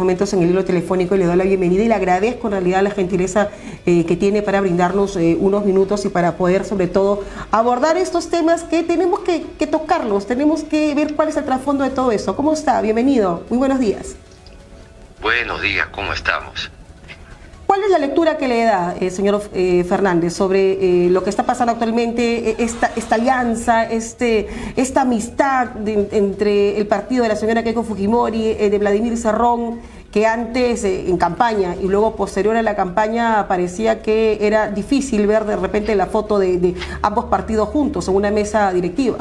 momentos en el hilo telefónico y le doy la bienvenida y le agradezco en realidad la gentileza que tiene para brindarnos unos minutos y para poder sobre todo abordar estos temas que tenemos que tocarlos, tenemos que ver cuál es el trasfondo de todo eso. ¿Cómo está? Bienvenido, muy buenos días. Buenos días, ¿cómo estamos? ¿Cuál es la lectura que le da, señor Fernández, sobre lo que está pasando actualmente, esta alianza, esta amistad entre el partido de la señora Keiko Fujimori, de Vladimir Cerrón, que antes en campaña y luego posterior a la campaña parecía que era difícil ver de repente la foto de ambos partidos juntos en una mesa directiva?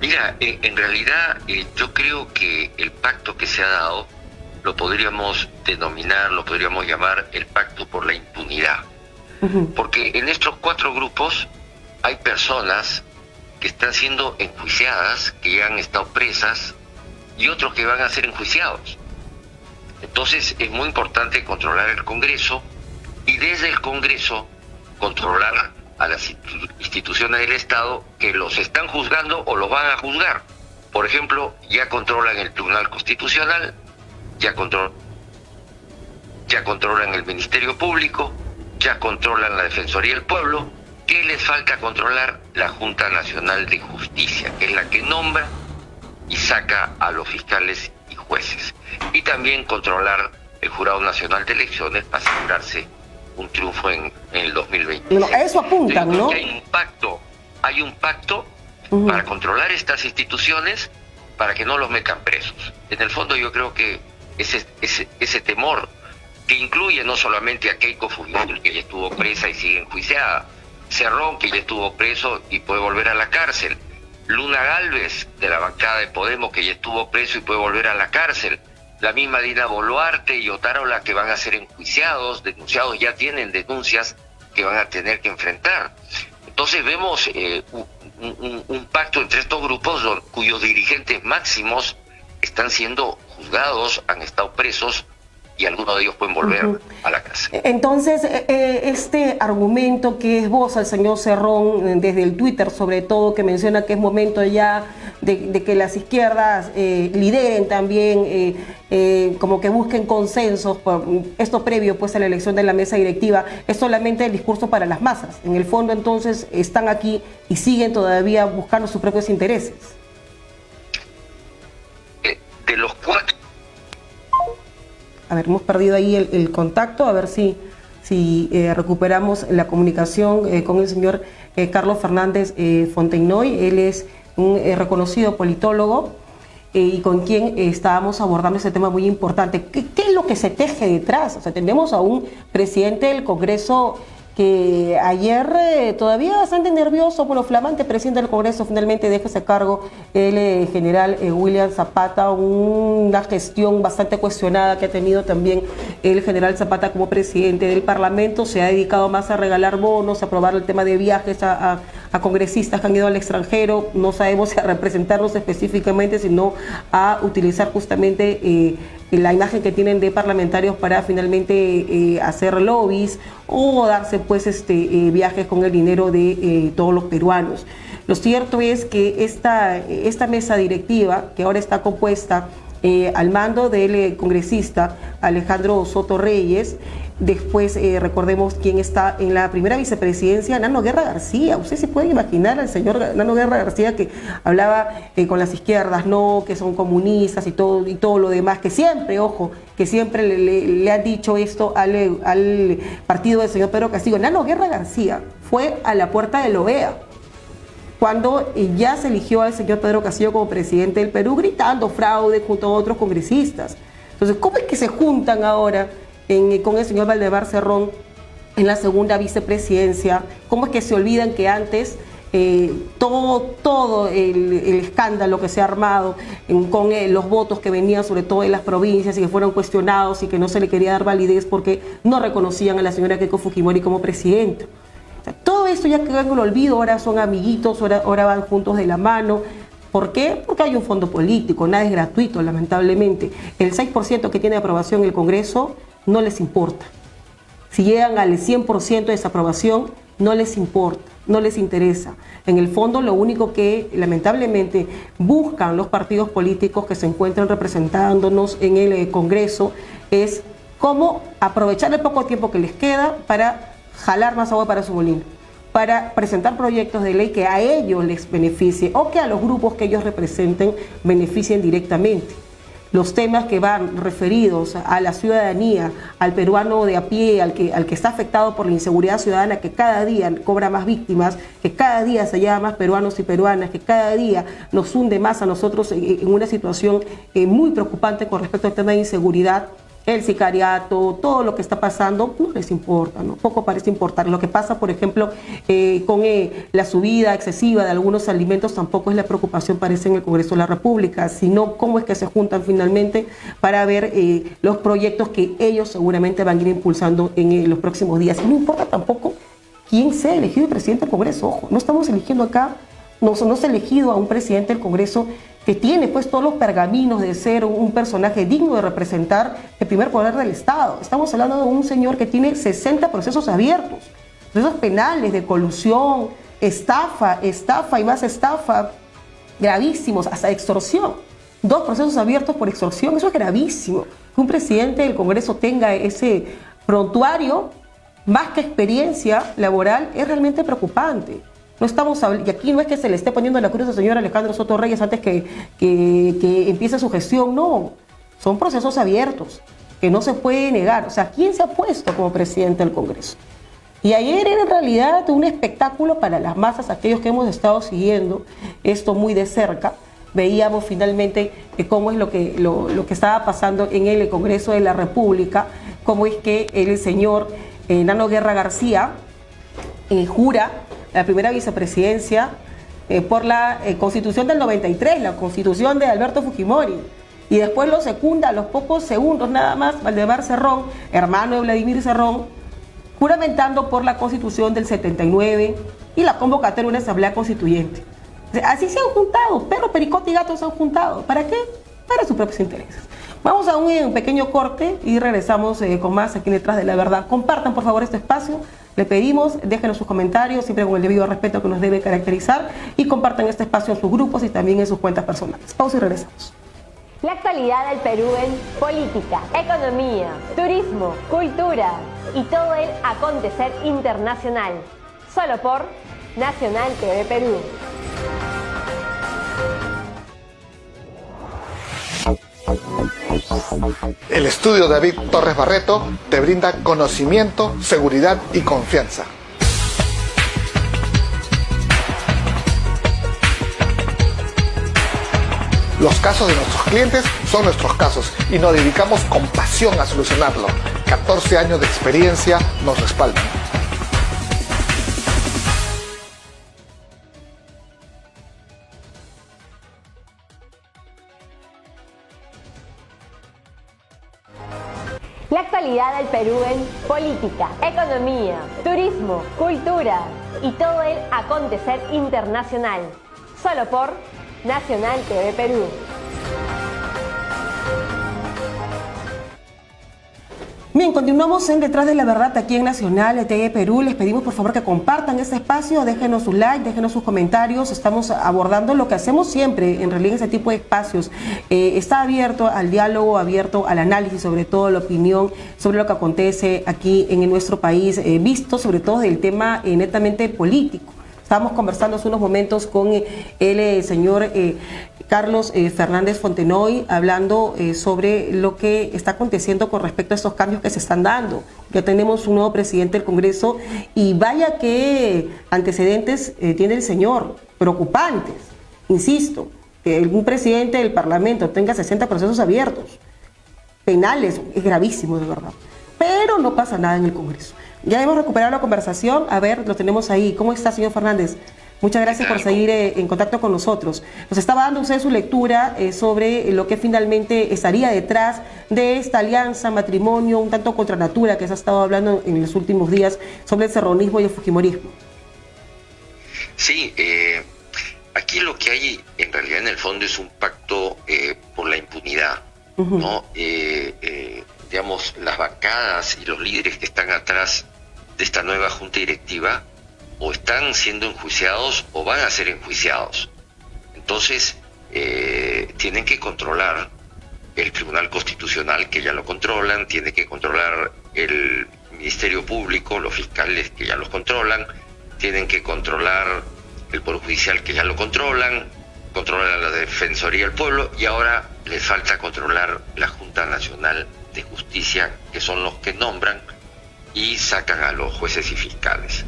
Mira, en realidad yo creo que el pacto que se ha dado lo podríamos denominar, lo podríamos llamar el pacto por la impunidad. Porque en estos 4 grupos hay personas que están siendo enjuiciadas, que ya han estado presas, y otros que van a ser enjuiciados. Entonces es muy importante controlar el Congreso y desde el Congreso controlar a las instituciones del Estado que los están juzgando o los van a juzgar. Por ejemplo, ya controlan el Tribunal Constitucional, ya controlan el Ministerio Público, ya controlan la Defensoría del Pueblo. ¿Qué les falta controlar? La Junta Nacional de Justicia, que es la que nombra y saca a los fiscales y jueces. Y también controlar el Jurado Nacional de Elecciones para asegurarse un triunfo en el 2020. Bueno, a eso apuntan, ¿no? Que hay un pacto para controlar estas instituciones para que no los metan presos. En el fondo yo creo que ese temor que incluye no solamente a Keiko Fujimori, que ya estuvo presa y sigue enjuiciada, Cerrón, que ya estuvo preso y puede volver a la cárcel, Luna Gálvez, de la bancada de Podemos, que ya estuvo preso y puede volver a la cárcel, la misma Dina Boluarte y Otárola, que van a ser enjuiciados, denunciados, ya tienen denuncias que van a tener que enfrentar. Entonces vemos un pacto entre estos grupos cuyos dirigentes máximos están siendo juzgados, han estado presos y algunos de ellos pueden volver a la casa. Entonces, este argumento que esboza el señor Cerrón desde el Twitter, sobre todo, que menciona que es momento ya de que las izquierdas lideren también, como que busquen consensos, esto previo pues a la elección de la mesa directiva, es solamente el discurso para las masas. En el fondo, entonces, están aquí y siguen todavía buscando sus propios intereses. De los 4... A ver, hemos perdido ahí el contacto, a ver si recuperamos la comunicación con el señor Carlos Fernández Fontenoy. Él es un reconocido politólogo y con quien estábamos abordando ese tema muy importante. ¿Qué es lo que se teje detrás? O sea, tenemos a un presidente del Congreso que ayer todavía bastante nervioso, bueno, flamante presidente del Congreso, finalmente deja ese cargo el general William Zapata, una gestión bastante cuestionada que ha tenido también el general Zapata como presidente del Parlamento. Se ha dedicado más a regalar bonos, a aprobar el tema de viajes a congresistas que han ido al extranjero, no sabemos si a representarlos específicamente, sino a utilizar justamente la imagen que tienen de parlamentarios para finalmente hacer lobbies o darse pues viajes con el dinero de todos los peruanos. Lo cierto es que esta mesa directiva, que ahora está compuesta al mando del congresista Alejandro Soto Reyes, después recordemos quién está en la primera vicepresidencia, Nano Guerra García. Usted se puede imaginar al señor Nano Guerra García que hablaba con las izquierdas, no, que son comunistas y todo lo demás, que siempre, ojo, que siempre le han dicho esto al partido del señor Pedro Castillo. Nano Guerra García fue a la puerta de la OEA cuando ya se eligió al señor Pedro Castillo como presidente del Perú, gritando fraude junto a otros congresistas. Entonces, ¿cómo es que se juntan ahora con el señor Valdemar Cerrón en la segunda vicepresidencia? ¿Cómo es que se olvidan que antes todo el escándalo que se ha armado con los votos que venían sobre todo en las provincias y que fueron cuestionados y que no se le quería dar validez porque no reconocían a la señora Keiko Fujimori como presidenta? O sea, todo esto ya quedó en el olvido, ahora son amiguitos, ahora van juntos de la mano. ¿Por qué? Porque hay un fondo político, nada es gratuito, lamentablemente. El 6% que tiene aprobación en el Congreso no les importa. Si llegan al 100% de desaprobación, no les importa. no les interesa. En el fondo, lo único que lamentablemente buscan los partidos políticos que se encuentran representándonos en el Congreso es cómo aprovechar el poco tiempo que les queda para jalar más agua para su molino, para presentar proyectos de ley que a ellos les beneficie o que a los grupos que ellos representen beneficien directamente. Los temas que van referidos a la ciudadanía, al peruano de a pie, al que está afectado por la inseguridad ciudadana, que cada día cobra más víctimas, que cada día se lleva más peruanos y peruanas, que cada día nos hunde más a nosotros en una situación muy preocupante con respecto al tema de inseguridad. El sicariato, todo lo que está pasando, no les importa, ¿no? Poco parece importar. Lo que pasa, por ejemplo, con la subida excesiva de algunos alimentos, tampoco es la preocupación, parece, en el Congreso de la República, sino cómo es que se juntan finalmente para ver los proyectos que ellos seguramente van a ir impulsando en los próximos días. Y no importa tampoco quién sea elegido el presidente del Congreso. Ojo, no estamos eligiendo acá, no se ha elegido a un presidente del Congreso que tiene pues todos los pergaminos de ser un personaje digno de representar el primer poder del Estado. Estamos hablando de un señor que tiene 60 procesos abiertos, procesos penales de colusión, estafa y más estafa, gravísimos, hasta extorsión. 2 procesos abiertos por extorsión, eso es gravísimo. Que un presidente del Congreso tenga ese prontuario, más que experiencia laboral, es realmente preocupante. No estamos hablando, y aquí no es que se le esté poniendo la cruz al señor Alejandro Soto Reyes antes que empiece su gestión, no. Son procesos abiertos que no se puede negar. O sea, ¿quién se ha puesto como presidente del Congreso? Y ayer era en realidad un espectáculo para las masas, aquellos que hemos estado siguiendo esto muy de cerca. Veíamos finalmente cómo es lo que estaba pasando en el Congreso de la República, cómo es que el señor Nano Guerra García jura la primera vicepresidencia por la Constitución del 93, la Constitución de Alberto Fujimori. Y después lo secunda a los pocos segundos nada más Valdemar Cerrón, hermano de Vladimir Cerrón, juramentando por la Constitución del 79 y la convocatoria de una asamblea constituyente. O sea, así se han juntado, perro, pericote y gato se han juntado. ¿Para qué? Para sus propios intereses. Vamos a un pequeño corte y regresamos con más aquí en Detrás de la Verdad. Compartan por favor este espacio. Le pedimos, déjenos sus comentarios, siempre con el debido respeto que nos debe caracterizar, y compartan este espacio en sus grupos y también en sus cuentas personales. Pausa y regresamos. La actualidad del Perú en política, economía, turismo, cultura y todo el acontecer internacional. Solo por Nacional TV Perú. El estudio David Torres Barreto te brinda conocimiento, seguridad y confianza. Los casos de nuestros clientes son nuestros casos y nos dedicamos con pasión a solucionarlo. 14 años de experiencia nos respaldan. La actualidad del Perú en política, economía, turismo, cultura y todo el acontecer internacional. Solo por Nacional TV Perú. Bien, continuamos en Detrás de la Verdad aquí en Nacional TV Perú. Les pedimos por favor que compartan este espacio, déjenos su like, déjenos sus comentarios. Estamos abordando lo que hacemos siempre, en realidad, en ese tipo de espacios. Está abierto al diálogo, abierto al análisis, sobre todo la opinión sobre lo que acontece aquí en nuestro país, visto sobre todo del tema netamente político. Estábamos conversando hace unos momentos con el señor Carlos Fernández Fontenoy, hablando sobre lo que está aconteciendo con respecto a estos cambios que se están dando. Ya tenemos un nuevo presidente del Congreso y vaya que antecedentes tiene el señor, preocupantes. Insisto, que un presidente del Parlamento tenga 60 procesos abiertos, penales, es gravísimo de verdad. Pero no pasa nada en el Congreso. Ya hemos recuperado la conversación. A ver, lo tenemos ahí. ¿Cómo está, señor Fernández? Muchas gracias por seguir en contacto con nosotros. Nos estaba dando usted su lectura sobre lo que finalmente estaría detrás de esta alianza, matrimonio, un tanto contra natura, que se ha estado hablando en los últimos días sobre el serronismo y el fujimorismo. Sí, aquí lo que hay en realidad en el fondo es un pacto por la impunidad, ¿no? Digamos, las bancadas y los líderes que están atrás de esta nueva junta directiva o están siendo enjuiciados o van a ser enjuiciados. Entonces, tienen que controlar el Tribunal Constitucional, que ya lo controlan, tiene que controlar el Ministerio Público, los fiscales, que ya los controlan, tienen que controlar el Poder Judicial, que ya lo controlan a la Defensoría del Pueblo, y ahora les falta controlar la Junta Nacional de Justicia, que son los que nombran y sacan a los jueces y fiscales.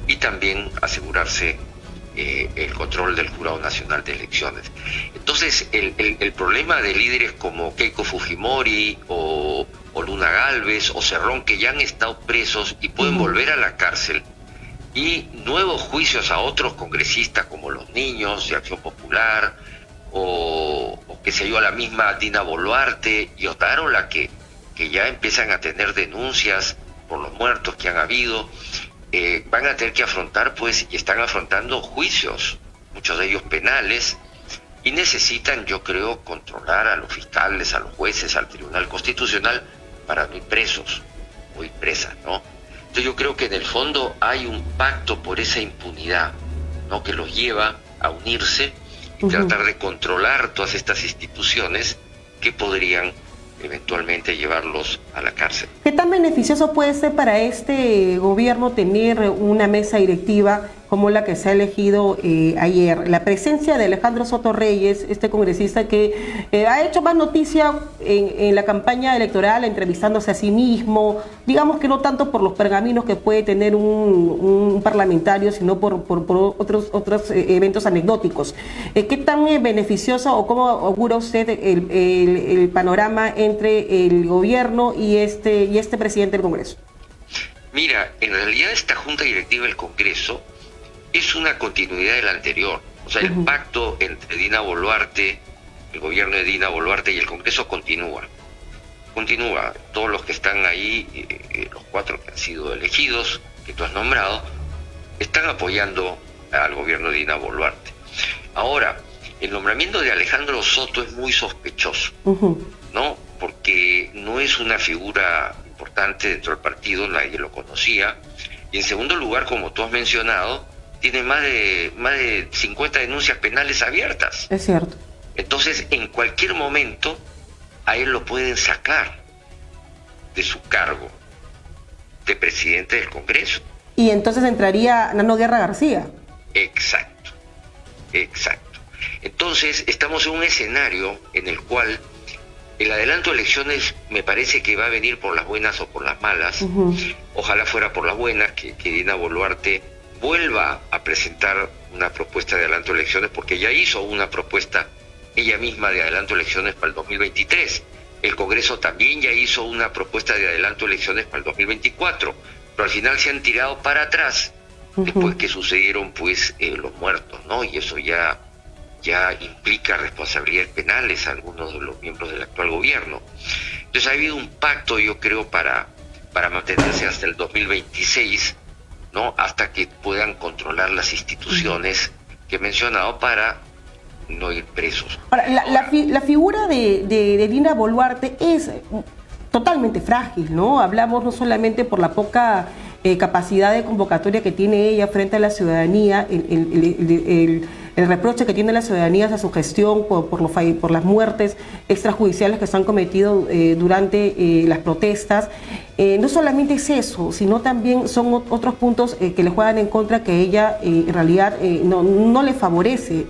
Y también asegurarse el control del Jurado Nacional de Elecciones. Entonces, el problema de líderes como Keiko Fujimori o Luna Gálvez o Cerrón, que ya han estado presos y pueden volver a la cárcel, y nuevos juicios a otros congresistas como los niños de Acción Popular o que se dio a la misma Dina Boluarte y Otárola, que ya empiezan a tener denuncias por los muertos que han habido, van a tener que afrontar, pues, y están afrontando juicios, muchos de ellos penales, y necesitan, yo creo, controlar a los fiscales, a los jueces, al Tribunal Constitucional, para no ir presos o ir presas, ¿no? Entonces yo creo que en el fondo hay un pacto por esa impunidad, ¿no?, que los lleva a unirse y tratar de controlar todas estas instituciones que podrían eventualmente llevarlos a la cárcel. ¿Qué tan beneficioso puede ser para este gobierno tener una mesa directiva como la que se ha elegido ayer? La presencia de Alejandro Soto Reyes, este congresista que ha hecho más noticia en la campaña electoral, entrevistándose a sí mismo, digamos que no tanto por los pergaminos que puede tener un parlamentario, sino por otros eventos anecdóticos. ¿Qué tan beneficiosa o cómo augura usted el panorama entre el gobierno y este presidente del Congreso? Mira, en realidad esta Junta Directiva del Congreso es una continuidad de la anterior. O sea, el pacto entre Dina Boluarte, el gobierno de Dina Boluarte y el Congreso continúa. Todos los que están ahí, los 4 que han sido elegidos, que tú has nombrado, están apoyando al gobierno de Dina Boluarte. Ahora, el nombramiento de Alejandro Soto es muy sospechoso, ¿no? Porque no es una figura importante dentro del partido, nadie lo conocía. Y en segundo lugar, como tú has mencionado, tiene más de 50 denuncias penales abiertas. Es cierto. Entonces, en cualquier momento, a él lo pueden sacar de su cargo de presidente del Congreso. Y entonces entraría Nano Guerra García. Exacto. Entonces, estamos en un escenario en el cual el adelanto de elecciones me parece que va a venir por las buenas o por las malas. Ojalá fuera por las buenas, que Dina Boluarte vuelva a presentar una propuesta de adelanto de elecciones, porque ya hizo una propuesta ella misma de adelanto de elecciones para el 2023. El Congreso también ya hizo una propuesta de adelanto de elecciones para el 2024, pero al final se han tirado para atrás después que sucedieron, pues, los muertos, ¿no? Y eso ya implica responsabilidades penales a algunos de los miembros del actual gobierno. Entonces ha habido un pacto, yo creo, para mantenerse hasta el 2026, ¿no?, hasta que puedan controlar las instituciones que he mencionado para no ir presos. Ahora, la figura de Dina Boluarte es totalmente frágil, ¿no? Hablamos no solamente por la poca capacidad de convocatoria que tiene ella frente a la ciudadanía, el reproche que tiene la ciudadanía a su gestión por las muertes extrajudiciales que se han cometido durante las protestas. No solamente es eso, sino también son otros puntos que le juegan en contra, que ella en realidad no le favorece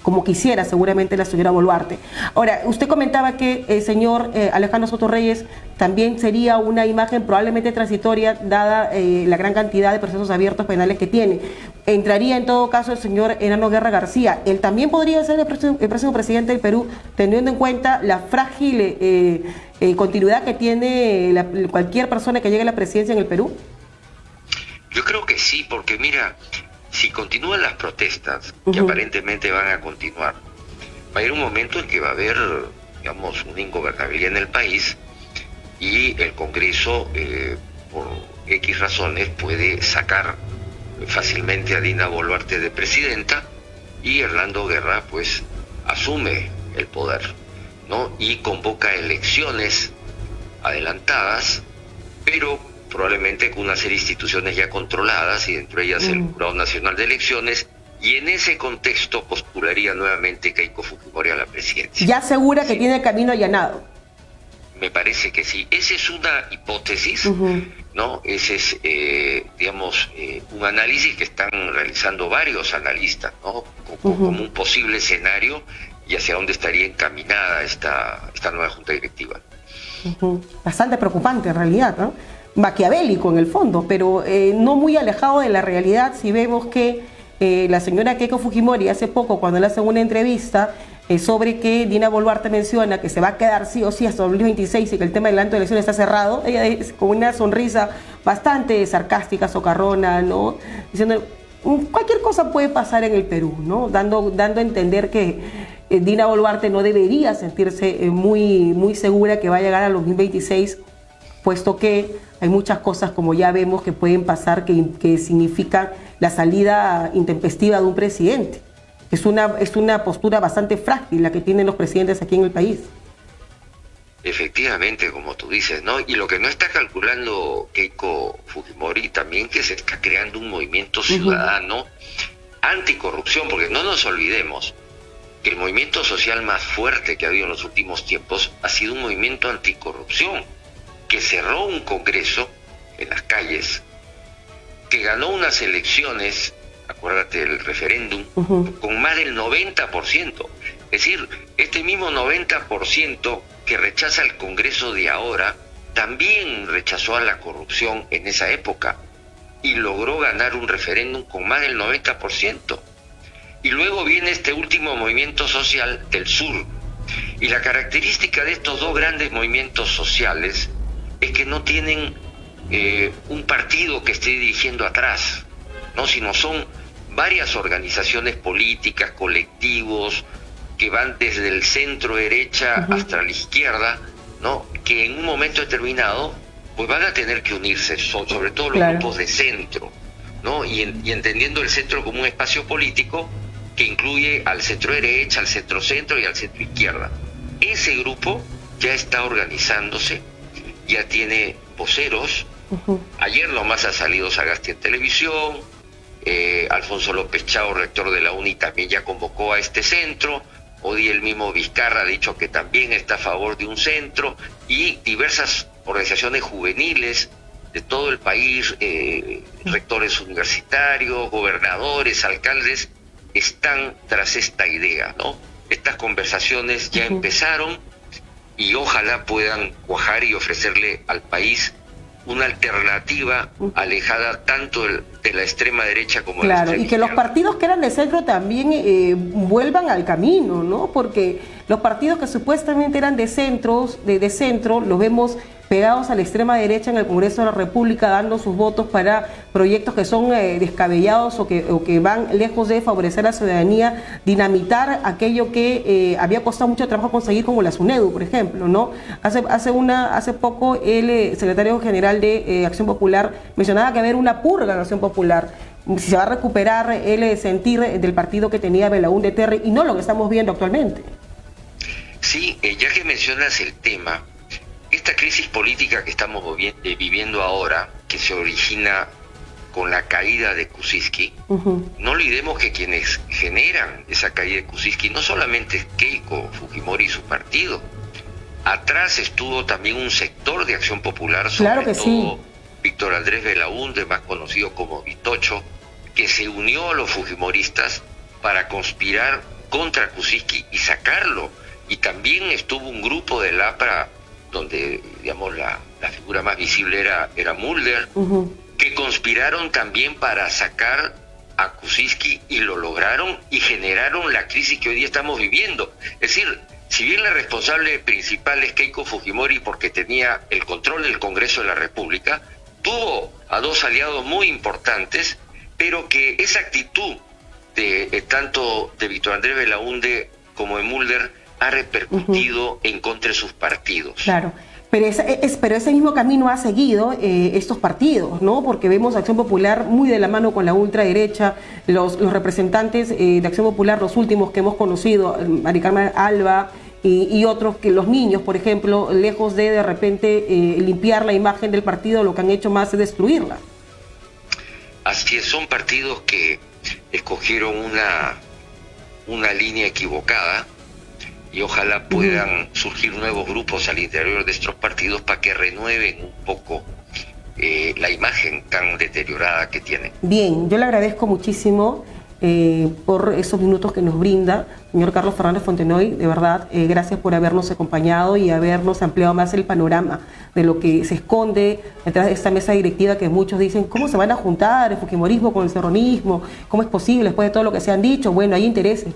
como quisiera seguramente la señora Boluarte. Ahora, usted comentaba que el señor Alejandro Soto Reyes también sería una imagen probablemente transitoria, dada la gran cantidad de procesos abiertos penales que tiene. Entraría en todo caso el señor Enano Guerra García. Él también podría ser el próximo presidente del Perú, teniendo en cuenta la frágil continuidad que tiene cualquier persona que llegue a la presidencia en el Perú. Yo creo que sí, porque mira, si continúan las protestas, que aparentemente van a continuar, va a haber un momento en que va a haber, digamos, una ingobernabilidad en el país, y el Congreso, por X razones, puede sacar fácilmente a Dina Boluarte de presidenta, y Hernando Guerra pues asume el poder, ¿no? Y convoca elecciones adelantadas, pero probablemente con una serie de instituciones ya controladas, y dentro de ellas el Jurado Nacional de Elecciones, y en ese contexto postularía nuevamente Keiko Fujimori a la presidencia. ¿Ya asegura que tiene el camino allanado? Me parece que sí. Esa es una hipótesis, ¿no? Ese es, un análisis que están realizando varios analistas, ¿no? Como un posible escenario y hacia dónde estaría encaminada esta nueva Junta Directiva. Bastante preocupante en realidad, ¿no? Maquiavélico en el fondo, pero no muy alejado de la realidad si vemos que la señora Keiko Fujimori hace poco, cuando le hacen una entrevista sobre que Dina Boluarte menciona que se va a quedar sí o sí hasta 2026 y que el tema del adelanto de elecciones está cerrado, ella con una sonrisa bastante sarcástica, socarrona, ¿no? Diciendo cualquier cosa puede pasar en el Perú, ¿no? Dando a entender que Dina Boluarte no debería sentirse muy segura que va a llegar al 2026, puesto que hay muchas cosas, como ya vemos, que pueden pasar que significan la salida intempestiva de un presidente. Es una postura bastante frágil la que tienen los presidentes aquí en el país. Efectivamente, como tú dices, ¿no? Y lo que no está calculando Keiko Fujimori también, que se está creando un movimiento ciudadano anticorrupción, porque no nos olvidemos que el movimiento social más fuerte que ha habido en los últimos tiempos ha sido un movimiento anticorrupción, que cerró un congreso en las calles, que ganó unas elecciones, acuérdate del referéndum, con más del 90%. Es decir, este mismo 90% que rechaza el Congreso de ahora, también rechazó a la corrupción en esa época y logró ganar un referéndum con más del 90%. Y luego viene este último movimiento social del sur. Y la característica de estos dos grandes movimientos sociales es que no tienen un partido que esté dirigiendo atrás, ¿no? Sino son varias organizaciones políticas, colectivos, que van desde el centro derecha hasta la izquierda, ¿no? Que en un momento determinado pues van a tener que unirse, sobre todo los grupos de centro, ¿no? Y entendiendo el centro como un espacio político que incluye al centro derecha, al centro centro y al centro izquierda. Ese grupo ya está organizándose, ya tiene voceros. Ayer nomás ha salido Sagasti en televisión, Alfonso López Chao, rector de la UNI, también ya convocó a este centro. Hoy el mismo Vizcarra ha dicho que también está a favor de un centro, y diversas organizaciones juveniles de todo el país, rectores universitarios, gobernadores, alcaldes, están tras esta idea, ¿no? Estas conversaciones ya empezaron y ojalá puedan cuajar y ofrecerle al país una alternativa alejada tanto de la extrema derecha como de la extrema izquierda. Y que los partidos que eran de centro también vuelvan al camino, ¿no? Porque los partidos que supuestamente eran de centro, los vemos pegados a la extrema derecha en el Congreso de la República, dando sus votos para proyectos que son descabellados o que van lejos de favorecer a la ciudadanía, dinamitar aquello que había costado mucho trabajo conseguir, como la SUNEDU, por ejemplo, ¿no? Hace poco el secretario general de Acción Popular mencionaba que va a haber una purga en Acción Popular, si se va a recuperar el sentir del partido que tenía Belaúnde Terry, y no lo que estamos viendo actualmente. Sí, ya que mencionas el tema, esta crisis política que estamos viviendo ahora, que se origina con la caída de Kuczynski, no olvidemos que quienes generan esa caída de Kuczynski no solamente es Keiko Fujimori y su partido. Atrás estuvo también un sector de Acción Popular, sobre todo Víctor Andrés Belaúnde, más conocido como Vitocho, que se unió a los fujimoristas para conspirar contra Kuczynski y sacarlo. Y también estuvo un grupo del APRA, donde, digamos, la figura más visible era Mulder, que conspiraron también para sacar a Kuczynski, y lo lograron y generaron la crisis que hoy día estamos viviendo. Es decir, si bien la responsable principal es Keiko Fujimori porque tenía el control del Congreso de la República, tuvo a dos aliados muy importantes, pero que esa actitud de tanto de Víctor Andrés Belaúnde como de Mulder ha repercutido en contra de sus partidos. Claro, pero ese mismo camino ha seguido estos partidos, ¿no? Porque vemos a Acción Popular muy de la mano con la ultraderecha, los representantes de Acción Popular, los últimos que hemos conocido, Mari Carmen Alba, y otros que los niños, por ejemplo, lejos de repente limpiar la imagen del partido, lo que han hecho más es destruirla. Así es, son partidos que escogieron una línea equivocada y ojalá puedan surgir nuevos grupos al interior de estos partidos para que renueven un poco la imagen tan deteriorada que tienen. Bien, yo le agradezco muchísimo por esos minutos que nos brinda, señor Carlos Fernández Fontenoy, de verdad, gracias por habernos acompañado y habernos ampliado más el panorama de lo que se esconde detrás de esta mesa directiva que muchos dicen, ¿cómo se van a juntar el fujimorismo con el serronismo? ¿Cómo es posible después de todo lo que se han dicho? Bueno, hay intereses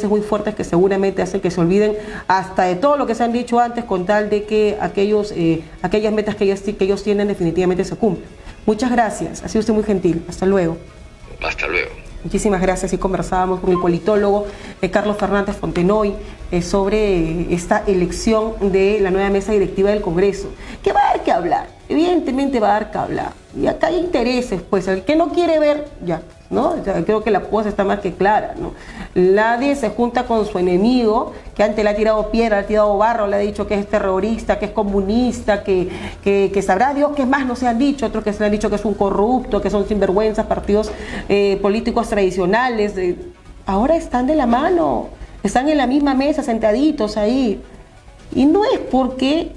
muy fuertes que seguramente hacen que se olviden hasta de todo lo que se han dicho antes con tal de que aquellas metas que ellos tienen definitivamente se cumplan. Muchas gracias, ha sido usted muy gentil, hasta luego. Hasta luego. Muchísimas gracias y conversábamos con el politólogo Carlos Fernández Fontenoy sobre esta elección de la nueva mesa directiva del Congreso, que va a dar que hablar, evidentemente va a dar que hablar, y acá hay intereses, pues el que no quiere ver, ya, ¿no? O sea, creo que la cosa está más que clara, ¿no? Nadie se junta con su enemigo, que antes le ha tirado piedra, le ha tirado barro, le ha dicho que es terrorista, que es comunista, que sabrá Dios qué más no se han dicho, otros que se han dicho que es un corrupto, que son sinvergüenzas, partidos políticos tradicionales. Ahora están de la mano, están en la misma mesa, sentaditos ahí. Y no es porque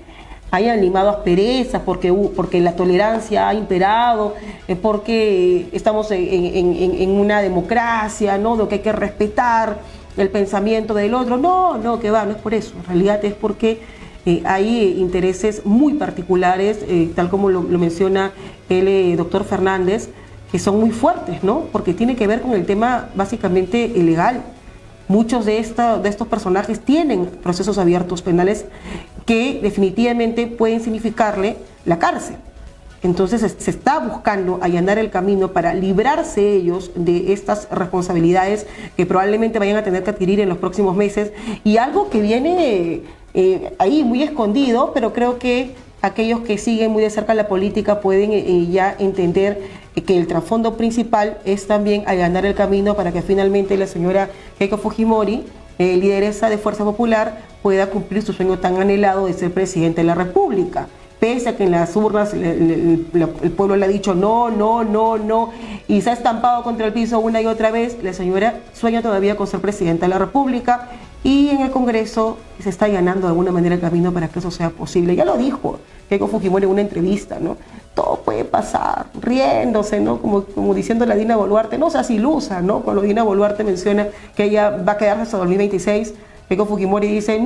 hayan limado asperezas, porque la tolerancia ha imperado, porque estamos en una democracia, ¿no? De que hay que respetar el pensamiento del otro. No, que va, no es por eso. En realidad es porque hay intereses muy particulares, tal como lo menciona el doctor Fernández, que son muy fuertes, ¿no? Porque tiene que ver con el tema básicamente ilegal. Muchos de estos personajes tienen procesos abiertos penales que definitivamente pueden significarle la cárcel. Entonces se está buscando allanar el camino para librarse ellos de estas responsabilidades que probablemente vayan a tener que adquirir en los próximos meses, y algo que viene ahí muy escondido, pero creo que aquellos que siguen muy de cerca la política pueden ya entender que el trasfondo principal es también allanar el camino para que finalmente la señora Keiko Fujimori, lideresa de Fuerza Popular, pueda cumplir su sueño tan anhelado de ser presidente de la República. Pese a que en las urnas el pueblo le ha dicho no, y se ha estampado contra el piso una y otra vez, la señora sueña todavía con ser presidenta de la República, y en el Congreso se está allanando de alguna manera el camino para que eso sea posible. Ya lo dijo Keiko Fujimori en una entrevista, ¿no? Todo puede pasar, riéndose, ¿no? Como diciendo la Dina Boluarte, no seas ilusa, ¿no? Cuando Dina Boluarte menciona que ella va a quedarse hasta 2026, Keiko Fujimori dice,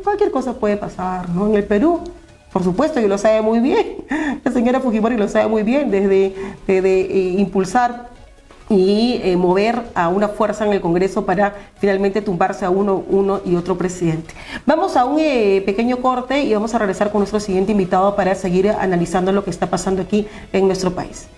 cualquier cosa puede pasar, ¿no? En el Perú, por supuesto, y lo sabe muy bien, la señora Fujimori lo sabe muy bien, desde impulsar y mover a una fuerza en el Congreso para finalmente tumbarse a uno y otro presidente. Vamos a un pequeño corte y vamos a regresar con nuestro siguiente invitado para seguir analizando lo que está pasando aquí en nuestro país.